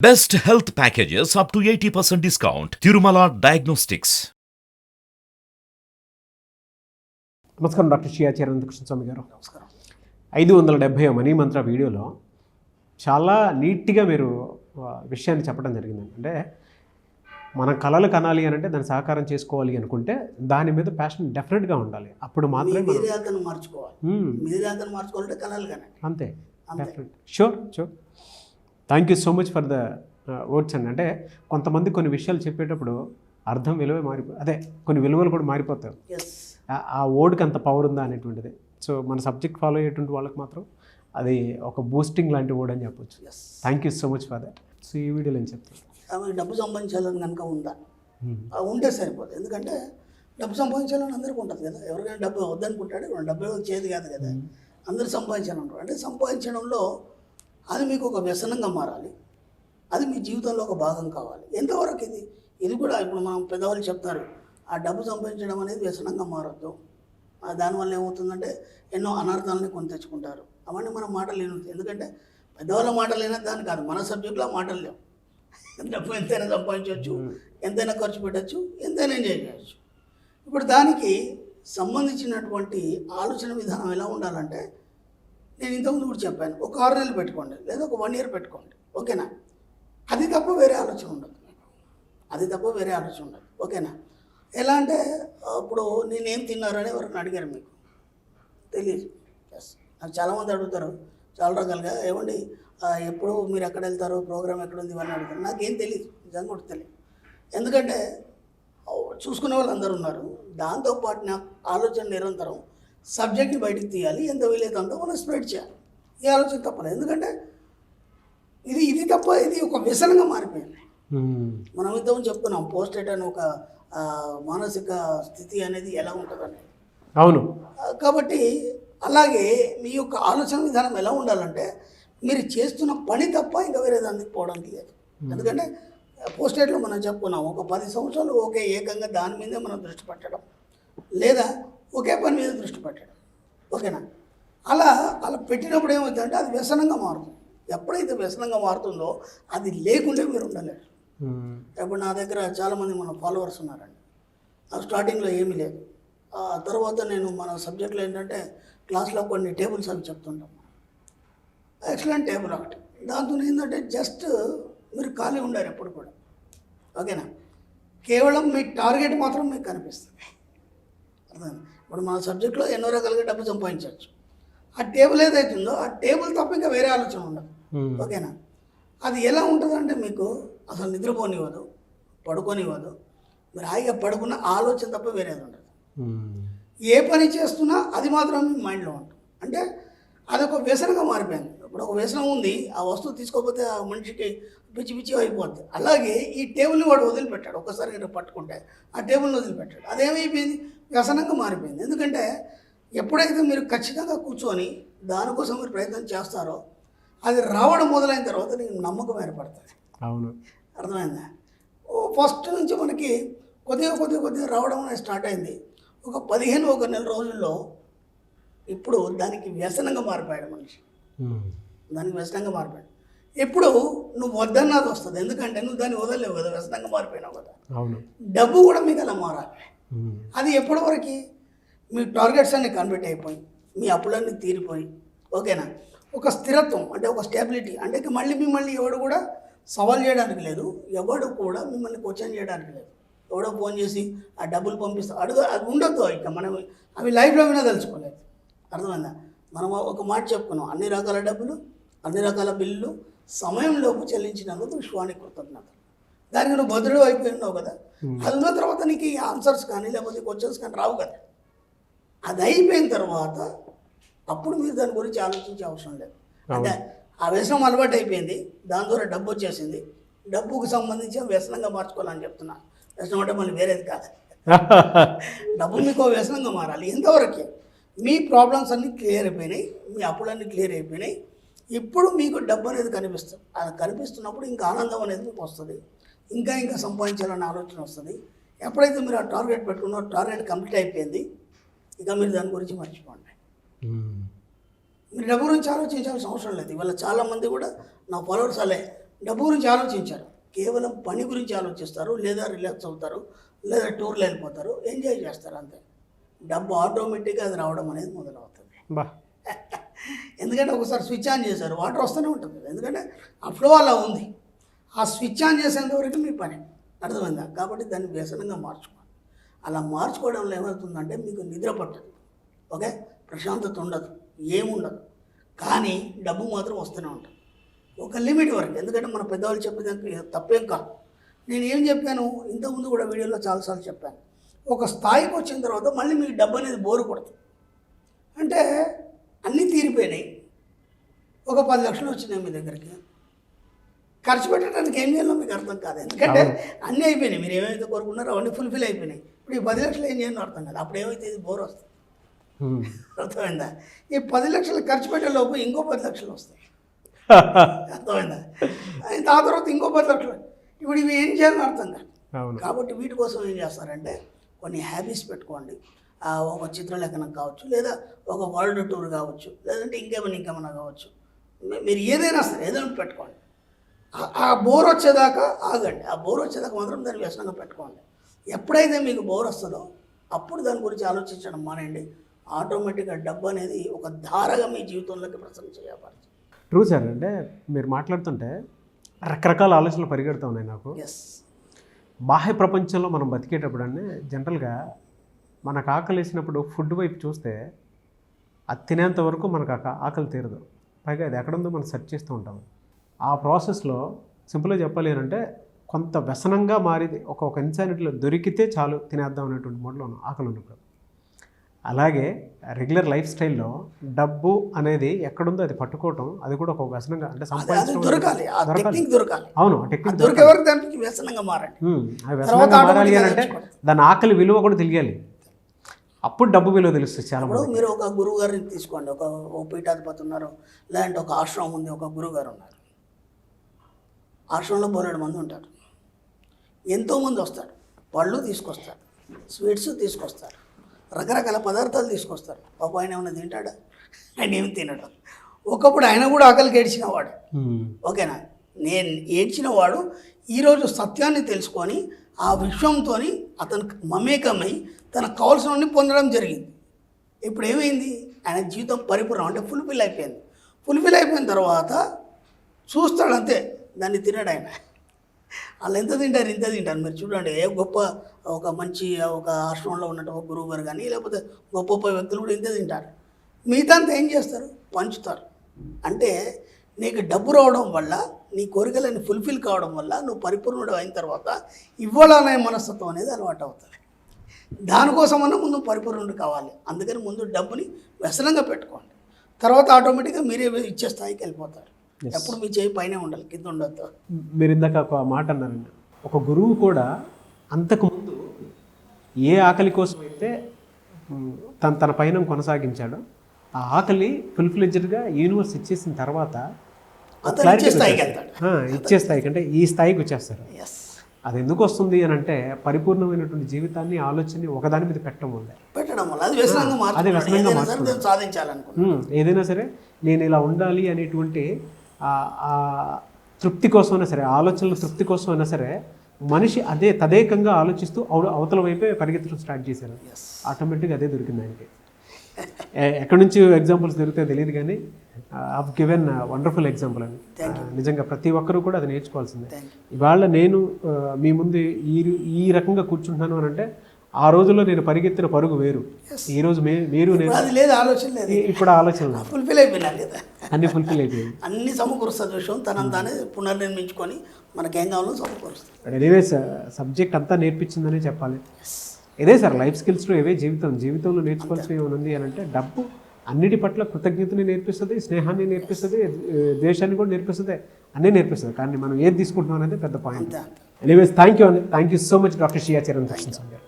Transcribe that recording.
Best health packages up to 80% discount. Tirumala Diagnostics. నమస్కారం doctor Shri ఆచార్య కృష్ణస్వామి గారు. నమస్కారం. 570 మనీ మంత్ర వీడియోలో చాలా నీట్గా మీరు విషయాన్ని చెప్పడం జరిగిందండి. అంటే మన కళలు కనాలి అని అంటే దాన్ని సహకారం చేసుకోవాలి అనుకుంటే దాని మీద ప్యాషన్ డెఫినెట్గా ఉండాలి. అప్పుడు మాత్రమే మార్చుకోవాలంటే కళలు కనండి. అంతే. Definite. Sure. Thank you so much for the words అండి. అంటే కొంతమంది కొన్ని విషయాలు చెప్పేటప్పుడు అర్థం విలువ కొన్ని విలువలు కూడా మారిపోతాయి. ఆ వర్డ్కి అంత పవర్ ఉందా అనేటువంటిది. సో మన సబ్జెక్ట్ ఫాలో అయ్యేటువంటి వాళ్ళకి మాత్రం అది ఒక బూస్టింగ్ లాంటి వర్డ్ అని చెప్పొచ్చు. Thank you so much for that. So ఈ వీడియోలో ఏం చెప్తాను, ఆమె డబ్బు సంపాదించాలని కనుక ఉందా ఉంటే సరిపోతుంది. ఎందుకంటే డబ్బు సంపాదించాలని అందరికీ ఉంటుంది కదా. ఎవరికైనా డబ్బు వద్దనుకుంటాడు, డబ్బు చేతి కాదు కదా, అందరూ సంపాదించాలంటారు. అంటే సంపాదించడంలో అది మీకు ఒక వ్యసనంగా మారాలి, అది మీ జీవితంలో ఒక భాగం కావాలి. ఎంతవరకు ఇది కూడా ఇప్పుడు మనం పెద్దవాళ్ళు చెప్తారు, ఆ డబ్బు సంపాదించడం అనేది వ్యసనంగా మారద్దు. దానివల్ల ఏమవుతుందంటే ఎన్నో అనర్థాలని కొని తెచ్చుకుంటారు. అవన్నీ మన మాటలు లేను. ఎందుకంటే పెద్దవాళ్ళ మాటలు లేనా దాని కాదు, మన సబ్జెక్టులో మాటలు లేవు. డబ్బు ఎంతైనా సంపాదించవచ్చు, ఎంతైనా ఖర్చు పెట్టచ్చు, ఎంతైనా ఎంజాయ్ చేయవచ్చు. ఇప్పుడు దానికి సంబంధించినటువంటి ఆలోచన విధానం ఎలా ఉండాలంటే, నేను ఇంతకుముందు కూడా చెప్పాను, ఒక 6 నెలలు పెట్టుకోండి, లేదా ఒక 1 ఇయర్ పెట్టుకోండి, ఓకేనా. అది తప్ప వేరే ఆలోచన ఉండదు మీకు, ఓకేనా. ఎలా అంటే ఇప్పుడు నేనేం తిన్నారని ఎవరైనా అడిగారు, మీకు తెలియదు. నాకు చాలామంది అడుగుతారు చాలా రకాలుగా, ఏమండి ఎప్పుడు మీరు ఎక్కడ వెళ్తారు, ప్రోగ్రామ్ ఎక్కడ ఉంది, ఇవన్నీ అడుగుతారు. నాకేం తెలియదు, నిజంగా కూడా తెలియదు. ఎందుకంటే చూసుకునే వాళ్ళు అందరూ ఉన్నారు. దాంతోపాటు నా ఆలోచన నిరంతరం సబ్జెక్ట్ని బయటికి తీయాలి, ఎంత వీలైతే అంతా మనం స్ప్రెడ్ చేయాలి. ఈ ఆలోచన తప్పలేదు. ఎందుకంటే ఇది తప్ప ఇది ఒక వ్యసనంగా మారిపోయింది. మనం ఇంతకుముందు చెప్పుకున్నాం పోస్టేట్ అని ఒక మానసిక స్థితి అనేది ఎలా ఉంటుందని. అవును. కాబట్టి అలాగే మీ యొక్క ఆలోచన విధానం ఎలా ఉండాలంటే, మీరు చేస్తున్న పని తప్ప ఇంకా వేరే దానికి పోవడానికి లేదు. ఎందుకంటే పోస్టేట్లో మనం చెప్పుకున్నాం, ఒక 10 సంవత్సరాలు ఒకే ఏకంగా దాని మీదే మనం దృష్టి పెట్టడం, లేదా ఒకే పని మీద దృష్టి పెట్టడం, ఓకేనా. అలా పెట్టినప్పుడు ఏమవుతుందంటే అది వ్యసనంగా మారుతుంది. ఎప్పుడైతే వ్యసనంగా మారుతుందో అది లేకుంటే మీరు ఉండలేరు. ఇప్పుడు నా దగ్గర చాలామంది మన ఫాలోవర్స్ ఉన్నారండి. నాకు స్టార్టింగ్లో ఏమీ లేదు. తర్వాత నేను మన సబ్జెక్ట్లో ఏంటంటే క్లాస్లో కొన్ని టేబుల్స్ అవి చెప్తుంటాం. ఎక్సలెంట్ టేబుల్ ఒకటి, దాంతో ఏంటంటే జస్ట్ మీరు ఖాళీ ఉండారు ఎప్పుడు కూడా, ఓకేనా. కేవలం మీ టార్గెట్ మాత్రం మీకు కనిపిస్తుంది. అర్థమైంది. ఇప్పుడు మన సబ్జెక్ట్లో ఎన్నో రకాలుగా డబ్బు సంపాదించవచ్చు. ఆ టేబుల్ ఏదైతుందో ఆ టేబుల్ తప్ప ఇంకా వేరే ఆలోచన ఉండదు, ఓకేనా. అది ఎలా ఉంటుందంటే మీకు అసలు నిద్రపోనివ్వదు, పడుకోనివ్వదు. మీరు హాయిగా పడుకున్న ఆలోచన తప్ప వేరేది ఉండదు. ఏ పని చేస్తున్నా అది మాత్రం మీ మైండ్లో ఉంటుంది. అంటే అదొక వ్యసనంగా మారిపోయింది. ఇప్పుడు ఒక వ్యసనం ఉంది, ఆ వస్తువు తీసుకోకపోతే ఆ మనిషికి పిచ్చి అయిపోద్ది. అలాగే ఈ టేబుల్ని వాడు వదిలిపెట్టాడు. ఒక్కసారి పట్టుకుంటే ఆ టేబుల్ని వదిలిపెట్టాడు. అదేమైపోయింది, వ్యసనంగా మారిపోయింది. ఎందుకంటే ఎప్పుడైతే మీరు ఖచ్చితంగా కూర్చొని దానికోసం మీరు ప్రయత్నం చేస్తారో అది రావడం మొదలైన తర్వాత నీకు నమ్మకం ఏర్పడుతుంది. అవును. అర్థమైందా. ఫస్ట్ నుంచి మనకి కొద్దిగా రావడం అనేది స్టార్ట్ అయింది. ఒక 15 నెల రోజుల్లో ఇప్పుడు దానికి వ్యసనంగా మారిపోయాడు మనిషి. దానికి వ్యసనంగా మారిపోయాడు. ఎప్పుడు నువ్వు వద్దన్నది వస్తుంది, ఎందుకంటే నువ్వు దాన్ని వదలలేవు కదా, వ్యసనంగా మారిపోయినావు కదా. అవును. డబ్బు కూడా మీకు అలా మారాలి. అది ఎప్పటివరకు మీ టార్గెట్స్ అన్ని కన్వర్ట్ అయిపోయి, మీ అప్పులన్నీ తీరిపోయి, ఓకేనా. ఒక స్థిరత్వం అంటే ఒక స్టెబిలిటీ అంటే మిమ్మల్ని ఎవడు కూడా సవాల్ చేయడానికి లేదు, ఎవడు కూడా మిమ్మల్ని క్వశ్చన్ చేయడానికి లేదు. ఎవడో ఫోన్ చేసి ఆ డబ్బులు పంపిస్తా అది ఉండొద్దు. ఇక మనం అవి లైఫ్లో వినా తెలుసుకోలేదు. అర్థమైందా. మనం ఒక మాట చెప్పుకున్నాం, అన్ని రకాల డబ్బులు, అన్ని రకాల బిల్లులు సమయంలోపు చెల్లించినందుకు విశ్వానికి కృతజ్ఞతలు. దానికి నువ్వు భద్రుడు అయిపోయి ఉన్నావు కదా. అది ఉన్న తర్వాత నీకు ఈ ఆన్సర్స్ కానీ లేకపోతే క్వశ్చన్స్ కానీ రావు కదా. అది అయిపోయిన తర్వాత అప్పుడు మీరు దాని గురించి ఆలోచించే అవసరం లేదు. అంటే ఆ వ్యసనం అలవాటు అయిపోయింది, దాని ద్వారా డబ్బు వచ్చేసింది. డబ్బుకు సంబంధించి వ్యసనంగా మార్చుకోవాలని చెప్తున్నా. వ్యసనం అంటే మళ్ళీ వేరేది కాదు. డబ్బు మీకు వ్యసనంగా మారాలి. ఎంతవరకు మీ ప్రాబ్లమ్స్ అన్నీ క్లియర్ అయిపోయినాయి, మీ అప్పులన్నీ క్లియర్ అయిపోయినాయి. ఇప్పుడు మీకు డబ్బు అనేది కనిపిస్తుంది. అది కనిపిస్తున్నప్పుడు ఇంకా ఆనందం అనేది మీకు వస్తుంది, ఇంకా సంపాదించాలనే ఆలోచన వస్తుంది. ఎప్పుడైతే మీరు ఆ టార్గెట్ పెట్టుకున్నారో టార్గెట్ కంప్లీట్ అయిపోయింది, ఇక మీరు దాని గురించి మర్చిపోండి. మీరు డబ్బు గురించి ఆలోచించాల్సిన అవసరం లేదు. ఇవాళ చాలామంది కూడా నా ఫాలోవర్స్ అలే డబ్బు గురించి ఆలోచించారు, కేవలం పని గురించి ఆలోచిస్తారు, లేదా రిలాక్స్ అవుతారు, లేదా టూర్లు వెళ్ళిపోతారు, ఎంజాయ్ చేస్తారు అంతే. డబ్బు ఆటోమేటిక్గా అది రావడం అనేది మొదలవుతుంది. బా ఎందుకంటే ఒకసారి స్విచ్ ఆన్ చేశారు, వాటర్ వస్తూనే ఉంటుంది. ఎందుకంటే ఆ ఫ్లో అలా ఉంది. ఆ స్విచ్ ఆన్ చేసేంత వరకు మీ పని అర్థమైందా? కాబట్టి దాన్ని వ్యసనంగా మార్చుకోవాలి. అలా మార్చుకోవడంలో ఏమవుతుందంటే మీకు నిద్ర పట్టదు, ఓకే, ప్రశాంతత ఉండదు, ఏముండదు, కానీ డబ్బు మాత్రం వస్తూనే ఉంటుంది ఒక లిమిట్ వరకు. ఎందుకంటే మన పెద్దవాళ్ళు చెప్పేదానికి తప్పేం కాదు. నేను ఏం చెప్పాను ఇంతకుముందు కూడా వీడియోలో చాలాసార్లు చెప్పాను, ఒక స్థాయికి వచ్చిన తర్వాత మళ్ళీ మీకు డబ్బు అనేది బోరు కొడుతుంది. అంటే అన్నీ తీరిపోయినాయి, ఒక 10 లక్షలు వచ్చినాయి మీ దగ్గరికి, ఖర్చు పెట్టడానికి ఏం చేయాలో మీకు అర్థం కాదు. ఎందుకంటే అన్నీ అయిపోయినాయి, మీరు ఏమైతే కోరుకున్నారో అవన్నీ ఫుల్ఫిల్ అయిపోయినాయి. ఇప్పుడు ఈ 10 లక్షలు ఏం చేయాలో అర్థం కాదు. అప్పుడు ఏమైతే ఇది బోర్ వస్తుంది, అర్థమైందా? ఈ 10 లక్షలు ఖర్చు పెట్టే లోపు ఇంకో 10 లక్షలు వస్తాయి, అర్థమైందా? ఆ తర్వాత ఇంకో 10 లక్షలు. ఇప్పుడు ఇవి ఏం చేయాలో అర్థం కాదు. కాబట్టి వీటి కోసం ఏం చేస్తారంటే కొన్ని హ్యాబీస్ పెట్టుకోండి. ఒక చిత్రలేఖనం కావచ్చు, లేదా ఒక వరల్డ్ టూర్ కావచ్చు, లేదంటే ఇంకేమైనా కావచ్చు. మీరు ఏదైనా సరే ఏదైనా పెట్టుకోండి. ఆ బోర్ వచ్చేదాకా ఆగండి. ఆ బోర్ వచ్చేదాకా మాత్రం దాన్ని వ్యసనంగా పెట్టుకోండి. ఎప్పుడైతే మీకు బోర్ వస్తుందో అప్పుడు దాని గురించి ఆలోచించడం మానేయండి. ఆటోమేటిక్గా డబ్బు అనేది ఒక ధారగా మీ జీవితంలోకి ప్రసరణ చేయబడుతుంది. True sir. అంటే మీరు మాట్లాడుతుంటే రకరకాల ఆలోచనలు పరిగెడుతూ ఉన్నాయి నాకు. ఎస్, బాహ్య ప్రపంచంలో మనం బతికేటప్పుడు అంటే జనరల్గా మనకు ఆకలి వేసినప్పుడు ఫుడ్ వైపు చూస్తే అది తినేంత వరకు మనకు ఆకలి తీరదు. పైగా అది ఎక్కడుందో మనం సెర్చ్ చేస్తూ ఉంటాం. ఆ ప్రాసెస్లో సింపుల్గా చెప్పాలి అంటే కొంత వ్యసనంగా మారింది. ఒక ఇన్సానిటీలో దొరికితే చాలు తినేద్దాం అనేటువంటి మోడ్లో ఉన్నాం ఆకలి ఉన్నప్పుడు. అలాగే రెగ్యులర్ లైఫ్ స్టైల్లో డబ్బు అనేది ఎక్కడుందో అది పట్టుకోవటం, అది కూడా ఒక వ్యసనంగా అంటే సంపాదించడం దొరకాలి. అవును, ఆ టెక్నిక్ దొరికే వరకు దానికి వ్యసనంగా మారండి. ఆ వ్యసనంగా మారాలి అని అంటే దాని ఆకలి విలువ కూడా తెలియాలి. అప్పుడు డబ్బు విలువ తెలుస్తుంది చాలా. ఇప్పుడు మీరు ఒక గురువు గారిని తీసుకోండి, ఒక పీఠాధిపతి ఉన్నారు, లేదంటే ఒక ఆశ్రమం ఉంది, ఒక గురువు గారు ఉన్నారు. ఆశ్రమంలో 12 మంది ఉంటారు, ఎంతోమంది వస్తారు, పళ్ళు తీసుకొస్తారు, స్వీట్స్ తీసుకొస్తారు, రకరకాల పదార్థాలు తీసుకొస్తారు. పాప ఆయన ఏమైనా తింటాడా? ఆయన ఏమి తినడం. ఒకప్పుడు ఆయన కూడా ఆకలికి ఏడ్చినవాడు, ఓకేనా? నేను ఏడ్చినవాడు ఈరోజు సత్యాన్ని తెలుసుకొని ఆ విశ్వంతో అతను మమేకమై తనకు కావాల్సినవన్నీ పొందడం జరిగింది. ఇప్పుడు ఏమైంది? ఆయన జీవితం పరిపూర్ణం అంటే ఫుల్ఫిల్ అయిపోయింది. ఫుల్ఫిల్ అయిపోయిన తర్వాత చూస్తాడు అంతే, దాన్ని తినడు ఆయన. వాళ్ళు ఎంత తింటారు, ఇంత తింటారు. మీరు చూడండి, ఏ గొప్ప ఒక మంచి ఒక ఆశ్రమంలో ఉన్నట్టు ఒక గురువు గారు కానీ లేకపోతే గొప్ప గొప్ప వ్యక్తులు కూడా ఇంత తింటారు. మిగతా అంతా ఏం చేస్తారు? పంచుతారు. అంటే నీకు డబ్బు రావడం వల్ల, నీ కోరికలని ఫుల్ఫిల్ కావడం వల్ల నువ్వు పరిపూర్ణుడు అయిన తర్వాత ఇవ్వాలనే మనస్తత్వం అనేది అలవాటు అవుతుంది. దానికోసమన్నా ముందు పరిపూర్ణుడు కావాలి. అందుకని ముందు డబ్బుని వ్యసనంగా పెట్టుకోండి. తర్వాత ఆటోమేటిక్గా మీరే ఇచ్చే స్థాయికి వెళ్ళిపోతారు. ఎప్పుడు మీ చేయి పైన ఉండాలి, కింద ఉండొద్దు. మీరు ఇందాక ఒక మాట అన్నారండి, ఒక గురువు కూడా అంతకుముందు ఏ ఆకలి కోసం అయితే తన పైన కొనసాగించాడో ఆ ఆకలి ఫుల్ఫిల్డ్గా యూనివర్స్ ఇచ్చేసిన తర్వాత ఇచ్చే స్థాయికి అంటే ఈ స్థాయికి వచ్చేస్తారు. అది ఎందుకు వస్తుంది అని అంటే పరిపూర్ణమైనటువంటి జీవితాన్ని ఆలోచన ఒకదాని మీద పెట్టడం వల్ల అది వ్యసనంగా సాధించాలనుకుంటున్నాను. ఏదైనా సరే నేను ఇలా ఉండాలి అనేటువంటి ఆ తృప్తి కోసమైనా సరే, ఆలోచనల తృప్తి కోసం అయినా సరే మనిషి అదే తదేకంగా ఆలోచిస్తూ అవతల వైపే పరిగెత్తడం స్టార్ట్ చేశారు. ఆటోమేటిక్గా అదే దొరికింది ఆయనకి. ఎక్కడి నుంచి ఎగ్జాంపుల్స్ దొరుకుతాయో తెలియదు కానీ ఐవ్ గివెన్ వండర్ఫుల్ ఎగ్జాంపుల్ అని. నిజంగా ప్రతి ఒక్కరూ కూడా అది నేర్చుకోవాల్సిందే. ఇవాళ నేను మీ ముందు ఈ రకంగా కూర్చుంటున్నాను అని అంటే ఆ రోజుల్లో నేను పరిగెత్తిన పరుగు వేరు, ఈ రోజు మీరు ఇప్పుడు ఆలోచన ఫుల్ఫిల్ అయిపోయినారు కదా, అన్ని ఫుల్ఫిల్ అయిపోయింది, అన్ని సమకూరుస్తుంది విషయం. తనంతానే పునర్నిర్మించుకొని మనకేం కావాలో సమకూరుస్తుంది. ఎనీవేస్ సబ్జెక్ట్ అంతా నేర్పించిందనే చెప్పాలి. ఇదే సార్ లైఫ్ స్కిల్స్లో ఇవే జీవితంలో నేర్చుకోవాల్సిన ఏమైనా అని అంటే డబ్బు అన్నిటి పట్ల కృతజ్ఞతని నేర్పిస్తుంది, స్నేహాన్ని నేర్పిస్తుంది, ద్వేషాన్ని కూడా నేర్పిస్తుంది, అన్నీ నేర్పిస్తుంది. కానీ మనం ఏది తీసుకుంటున్నాం అనేది పెద్ద point. Anyways thank you so much doctor Shri Charan Darshan గారు.